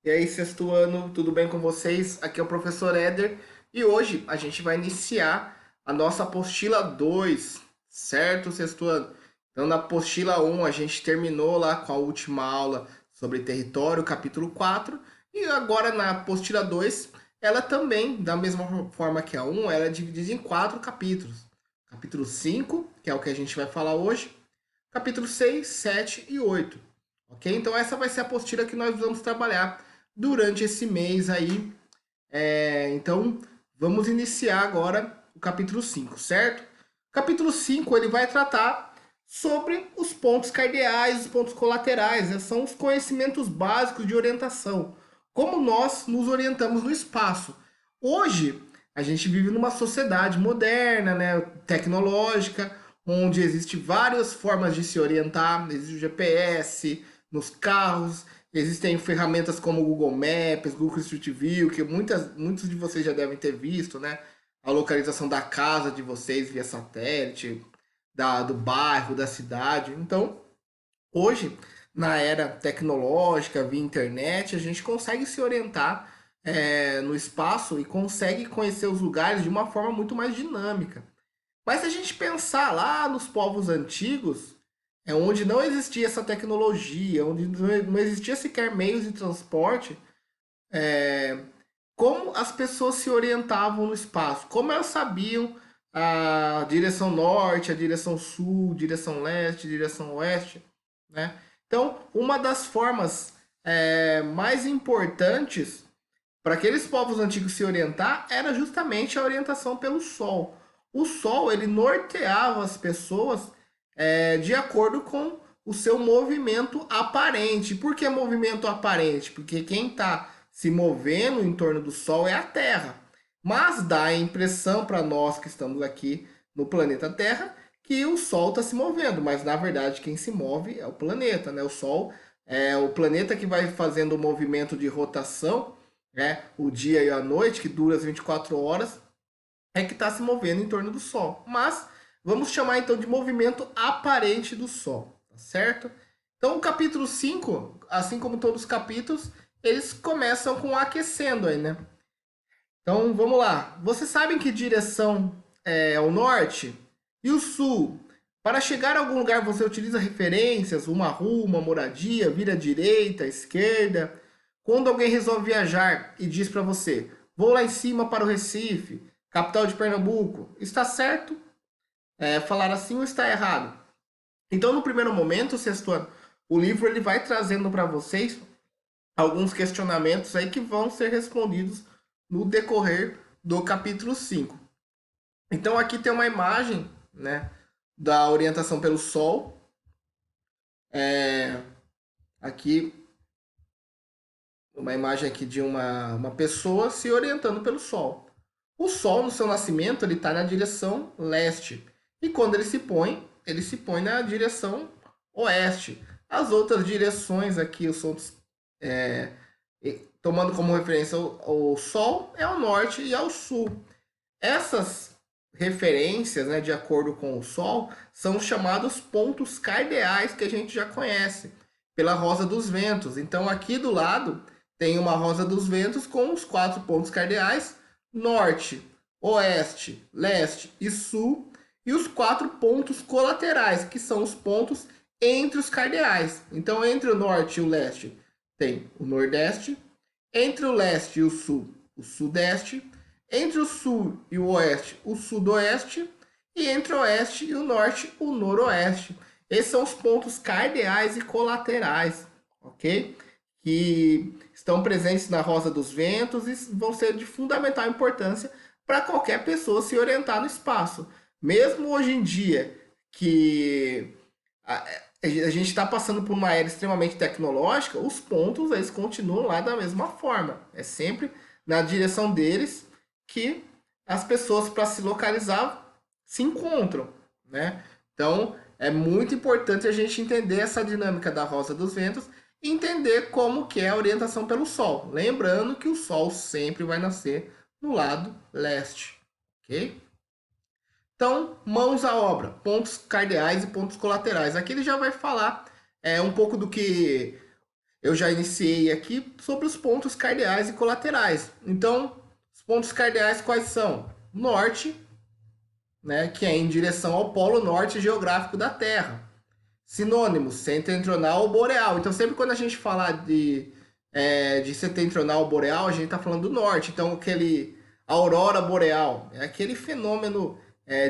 E aí, sexto ano, tudo bem com vocês? Aqui é o professor Éder e hoje a gente vai iniciar a nossa apostila 2, certo, sexto ano? Então, na apostila um a gente terminou lá com a última aula sobre território, capítulo 4, e agora na apostila 2 ela também, da mesma forma que a um, ela é dividida em 4 capítulos. Capítulo 5, que é o que a gente vai falar hoje, capítulo 6, 7 e 8. Ok? Então essa vai ser a apostila que nós vamos trabalhar durante esse mês aí. Então vamos iniciar agora o capítulo 5, certo? O capítulo 5 ele vai tratar sobre os pontos cardeais, os pontos colaterais, né? São os conhecimentos básicos de orientação. Como nós nos orientamos no espaço. Hoje, a gente vive numa sociedade moderna, né, tecnológica, onde existem várias formas de se orientar. Existe o GPS nos carros, existem ferramentas como o Google Maps, Google Street View, que muitos de vocês já devem ter visto, né? A localização da casa de vocês via satélite, do bairro, da cidade. Então, hoje, na era tecnológica, via internet, a gente consegue se orientar no espaço e consegue conhecer os lugares de uma forma muito mais dinâmica. Mas se a gente pensar lá nos povos antigos, é onde não existia essa tecnologia, onde não existia sequer meios de transporte, como as pessoas se orientavam no espaço? Como elas sabiam a direção norte, a direção sul, direção leste, direção oeste, né? Então, uma das formas mais importantes para aqueles povos antigos se orientar era justamente a orientação pelo sol. O sol ele norteava as pessoas de acordo com o seu movimento aparente. Por que movimento aparente? Porque quem está se movendo em torno do sol é a Terra. Mas dá a impressão para nós que estamos aqui no planeta Terra que o Sol está se movendo, mas na verdade quem se move é o planeta, né? O Sol é o planeta que vai fazendo o movimento de rotação, né? O dia e a noite, que dura as 24 horas, é que está se movendo em torno do Sol. Mas vamos chamar então de movimento aparente do Sol, tá certo? Então o capítulo 5, assim como todos os capítulos, eles começam com aquecendo aí, né? Então vamos lá. Você sabe em que direção é o norte e o sul? Para chegar a algum lugar você utiliza referências, uma rua, uma moradia, vira à direita, à esquerda. Quando alguém resolve viajar e diz para você: "Vou lá em cima para o Recife, capital de Pernambuco", está certo? Falar assim ou está errado? Então, no primeiro momento, sexto ano, o livro ele vai trazendo para vocês alguns questionamentos aí que vão ser respondidos no decorrer do capítulo 5. Então aqui tem uma imagem, né, da orientação pelo Sol. Aqui uma imagem aqui de uma pessoa se orientando pelo Sol. O Sol no seu nascimento ele está na direção leste e quando ele se põe na direção oeste. As outras direções aqui, os outros tomando como referência o Sol, é ao norte e ao sul. Essas referências, né, de acordo com o Sol, são chamados pontos cardeais que a gente já conhece pela Rosa dos Ventos. Então, aqui do lado tem uma Rosa dos Ventos com os 4 pontos cardeais: norte, oeste, leste e sul, e os 4 pontos colaterais, que são os pontos entre os cardeais. Então, entre o norte e o leste tem o nordeste, entre o leste e o sul, o sudeste, entre o sul e o oeste, o sudoeste, e entre o oeste e o norte, o noroeste. Esses são os pontos cardeais e colaterais, ok? Que estão presentes na Rosa dos Ventos e vão ser de fundamental importância para qualquer pessoa se orientar no espaço. Mesmo hoje em dia, que a gente está passando por uma era extremamente tecnológica, os pontos eles continuam lá da mesma forma. É sempre na direção deles que as pessoas para se localizar se encontram, né? Então é muito importante a gente entender essa dinâmica da Rosa dos Ventos e entender como que é a orientação pelo Sol. Lembrando que o Sol sempre vai nascer no lado leste, ok? Então, mãos à obra, pontos cardeais e pontos colaterais. Aqui ele já vai falar um pouco do que eu já iniciei aqui sobre os pontos cardeais e colaterais. Então, os pontos cardeais quais são? Norte, né, que é em direção ao polo norte geográfico da Terra. Sinônimos, setentrional ou boreal. Então, sempre quando a gente falar de setentrional ou boreal, a gente está falando do norte. Então, aquele aurora boreal é aquele fenômeno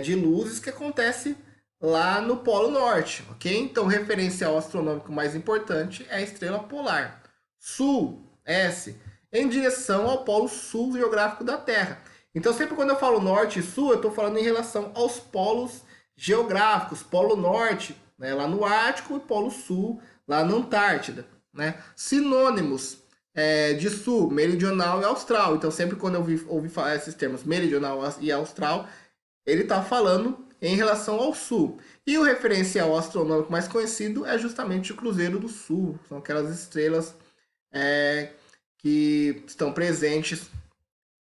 de luzes que acontece lá no Polo Norte, ok? Então, o referencial astronômico mais importante é a estrela polar. Sul, S, em direção ao Polo Sul geográfico da Terra. Então, sempre quando eu falo norte e sul, eu estou falando em relação aos polos geográficos. Polo Norte, né, lá no Ártico, e Polo Sul, lá na Antártida. Né? Sinônimos de sul, meridional e austral. Então, sempre quando eu ouvi falar esses termos meridional e austral, ele está falando em relação ao sul. E o referencial astronômico mais conhecido é justamente o Cruzeiro do Sul. São aquelas estrelas que estão presentes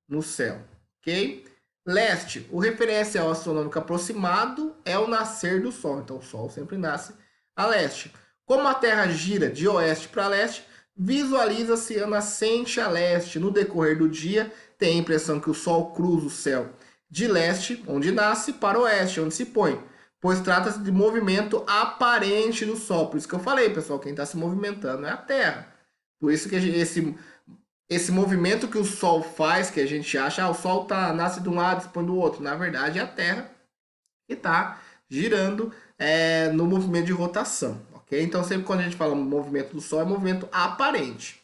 no céu. Ok? Leste, o referencial astronômico aproximado é o nascer do Sol. Então, o Sol sempre nasce a leste. Como a Terra gira de oeste para leste, visualiza-se a nascente a leste. No decorrer do dia, tem a impressão que o Sol cruza o céu de leste, onde nasce, para oeste, onde se põe, pois trata-se de movimento aparente do Sol. Por isso que eu falei, pessoal, quem está se movimentando é a Terra. Por isso que esse movimento que o Sol faz, que a gente acha, o Sol nasce de um lado e se põe do outro. Na verdade, é a Terra que está girando no movimento de rotação. Ok? Então, sempre quando a gente fala movimento do Sol, é movimento aparente.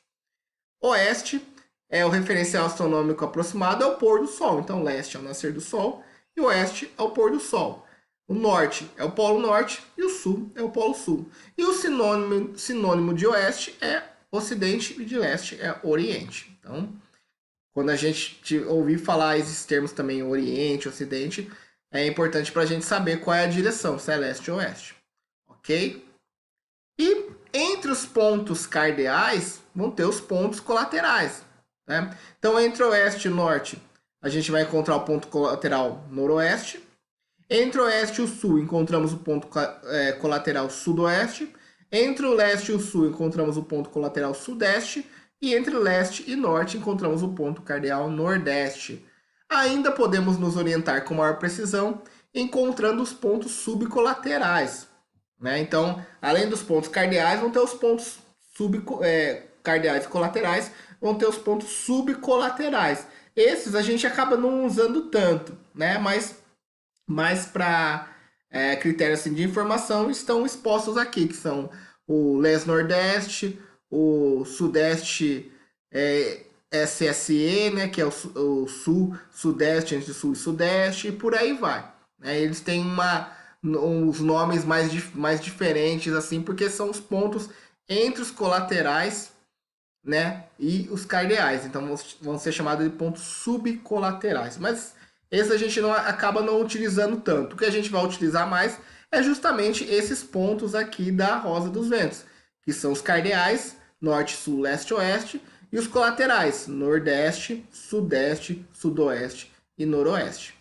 Oeste é o referencial astronômico aproximado, é o pôr do Sol. Então, leste é o nascer do Sol e oeste é o pôr do Sol. O norte é o polo norte e o sul é o polo sul. E o sinônimo de oeste é ocidente e de leste é oriente. Então, quando a gente ouvir falar esses termos também, oriente, ocidente, é importante para a gente saber qual é a direção, se é leste ou oeste. Ok? E entre os pontos cardeais, vão ter os pontos colaterais. Né? Então, entre oeste e norte, a gente vai encontrar o ponto colateral noroeste. Entre o oeste e o sul, encontramos o ponto colateral sudoeste. Entre o leste e o sul, encontramos o ponto colateral sudeste. E entre leste e norte, encontramos o ponto cardeal nordeste. Ainda podemos nos orientar com maior precisão, encontrando os pontos subcolaterais. Né? Então, além dos pontos cardeais, vão ter os pontos cardeais e colaterais, vão ter os pontos subcolaterais. Esses a gente acaba não usando tanto, né? Mas para critérios assim, de informação estão expostos aqui, que são o leste-nordeste, o sudeste SSE, né, que é o sul, sudeste, entre sul e sudeste, e por aí vai. Né? Eles têm uns nomes mais diferentes, assim, porque são os pontos entre os colaterais, né, e os cardeais. Então vão ser chamados de pontos subcolaterais. Mas esse a gente acaba não utilizando tanto. O que a gente vai utilizar mais é justamente esses pontos aqui da Rosa dos Ventos, que são os cardeais, norte, sul, leste, oeste, e os colaterais, nordeste, sudeste, sudoeste e noroeste.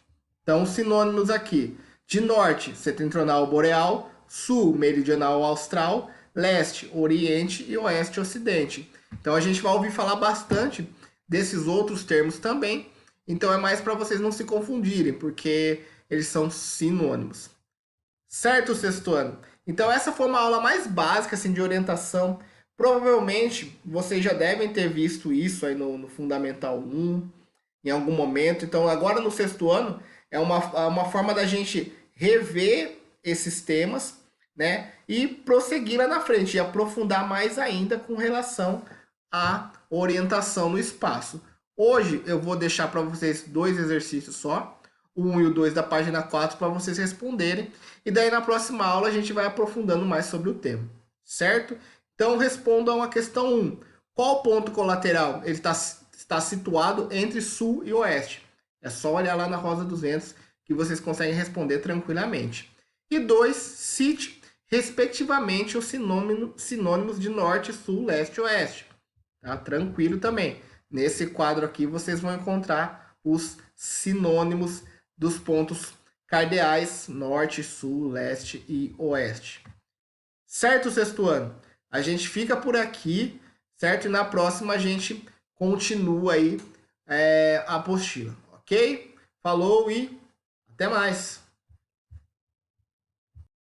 Então, sinônimos aqui: de norte, setentrional boreal, sul, meridional austral, leste, oriente e oeste, ocidente. Então, a gente vai ouvir falar bastante desses outros termos também. Então, é mais para vocês não se confundirem, porque eles são sinônimos. Certo, sexto ano? Então, essa foi uma aula mais básica assim, de orientação. Provavelmente, vocês já devem ter visto isso aí no Fundamental 1, em algum momento. Então, agora no sexto ano, é uma forma da gente rever esses temas, né? E prosseguir lá na frente, e aprofundar mais ainda com relação à orientação no espaço. Hoje, eu vou deixar para vocês 2 exercícios só, o 1 e o 2 da página 4, para vocês responderem. E daí, na próxima aula, a gente vai aprofundando mais sobre o tema, certo? Então, respondam a questão 1. Qual ponto colateral ele está situado entre sul e oeste? É só olhar lá na Rosa dos Ventos que vocês conseguem responder tranquilamente. E 2, cite, respectivamente, os sinônimos de norte, sul, leste e oeste. Tá? Tranquilo também. Nesse quadro aqui, vocês vão encontrar os sinônimos dos pontos cardeais, norte, sul, leste e oeste. Certo, sexto ano? A gente fica por aqui. certo? E na próxima a gente continua aí a apostila, ok? Falou e até mais!